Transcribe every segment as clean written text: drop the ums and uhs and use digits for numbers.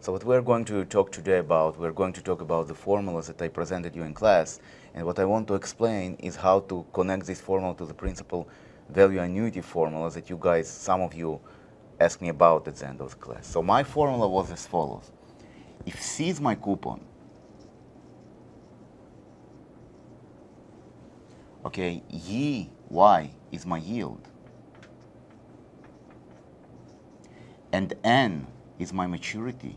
So what we're going to talk today about, we're going to talk about the formulas that I presented you in class, and what I want to explain is how to connect this formula to the principal value annuity formulas that you guys, some of you, asked me about at the end of the class. So my formula was as follows. If C is my coupon, okay, Y is my yield, and N is my maturity.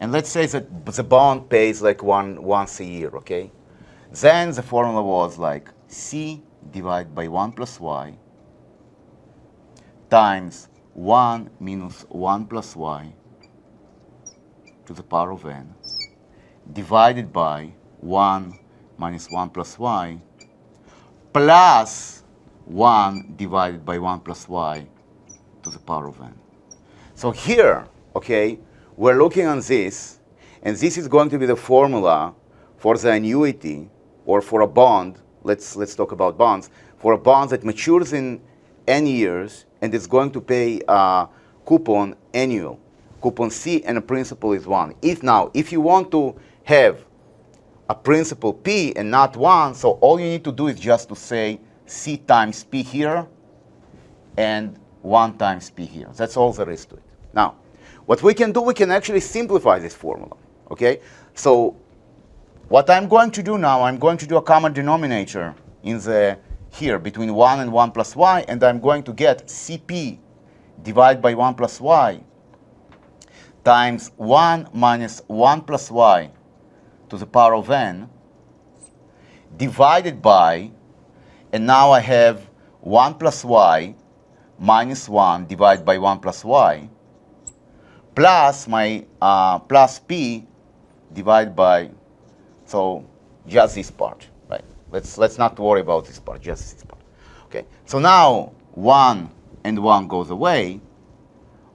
And let's say that the bond pays like once a year, okay? Then the formula was like C divided by 1 plus Y times 1 minus 1 plus Y to the power of N divided by 1 minus 1 plus Y plus 1 divided by 1 plus Y to the power of N. So here, okay, we're looking on this, and this is going to be the formula for the annuity or for a bond. Let's talk about bonds. For a bond that matures in N years and it's going to pay a coupon annual. Coupon C and a principal is 1. If you want to have a principal P and not 1, so all you need to do is just to say C times P here and 1 times P here. That's all there is to it. Now, what we can do, we can actually simplify this formula, okay? So what I'm going to do now, I'm going to do a common denominator in the here between 1 and 1 plus Y, and I'm going to get CP divided by 1 plus Y times 1 minus 1 plus Y to the power of N divided by, and now I have 1 plus Y minus 1 divided by 1 plus Y plus my plus P divided by, so just this part, right? Let's not worry about this part, just this part. Okay, so now 1 and 1 goes away,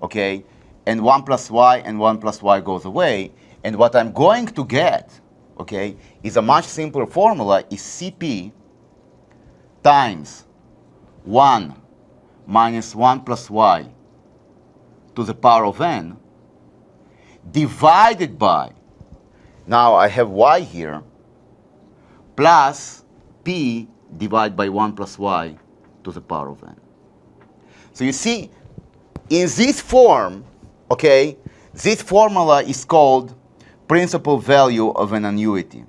okay, and 1 plus Y and 1 plus Y goes away, and what I'm going to get, okay, is a much simpler formula, is CP times 1 minus 1 plus Y to the power of N divided by, now I have Y here, plus P divided by 1 plus Y to the power of N. So you see, in this form, okay, this formula is called principal value of an annuity.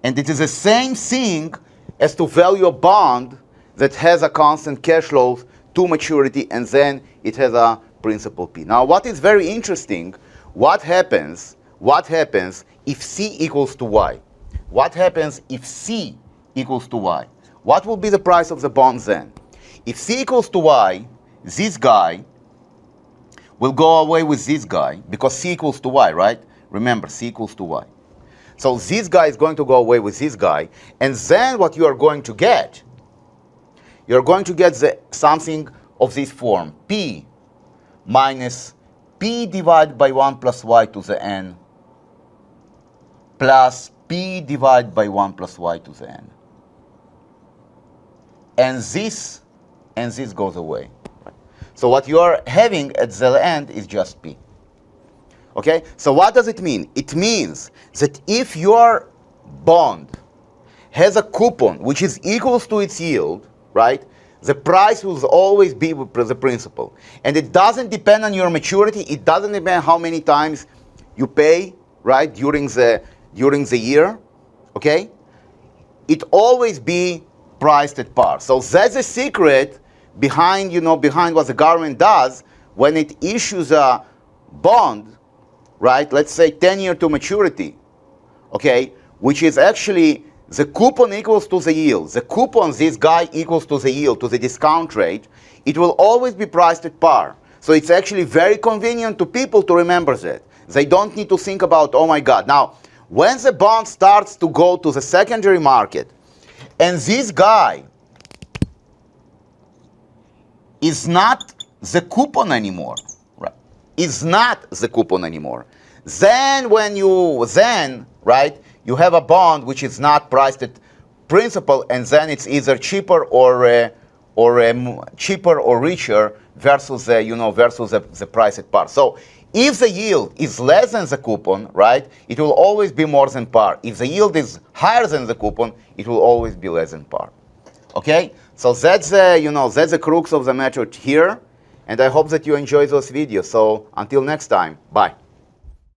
And it is the same thing as to value a bond that has a constant cash flow to maturity, and then it has a principal P. Now, what is very interesting, what happens if C equals to Y? What happens if C equals to Y? What will be the price of the bond then? If C equals to Y, this guy will go away with this guy, because C equals to Y, right? Remember, C equals to Y. So this guy is going to go away with this guy, and then what you are going to get, you're going to get something of this form, P minus P divided by 1 plus Y to the N plus P divided by 1 plus Y to the N. And this goes away. So what you are having at the end is just P. Okay? So what does it mean? It means that if your bond has a coupon which is equals to its yield, right, the price will always be the principal. And it doesn't depend on your maturity. It doesn't depend how many times you pay, right, during the year, okay? It always be priced at par. So that's the secret behind what the government does when it issues a bond, right? Let's say 10 year to maturity, okay? Which is actually the coupon equals to the yield. The coupon, this guy, equals to the yield, to the discount rate. It will always be priced at par. So it's actually very convenient to people to remember that. They don't need to think about, oh my God. Now, when the bond starts to go to the secondary market, and this guy is not the coupon anymore, right? Is not the coupon anymore. Then right, you have a bond which is not priced at principal, and then it's either cheaper or or cheaper or richer versus the price at par. So if the yield is less than the coupon, right, it will always be more than par. If the yield is higher than the coupon, it will always be less than par. Okay, so that's that's the crux of the matter here, and I hope that you enjoy those videos. So until next time, bye.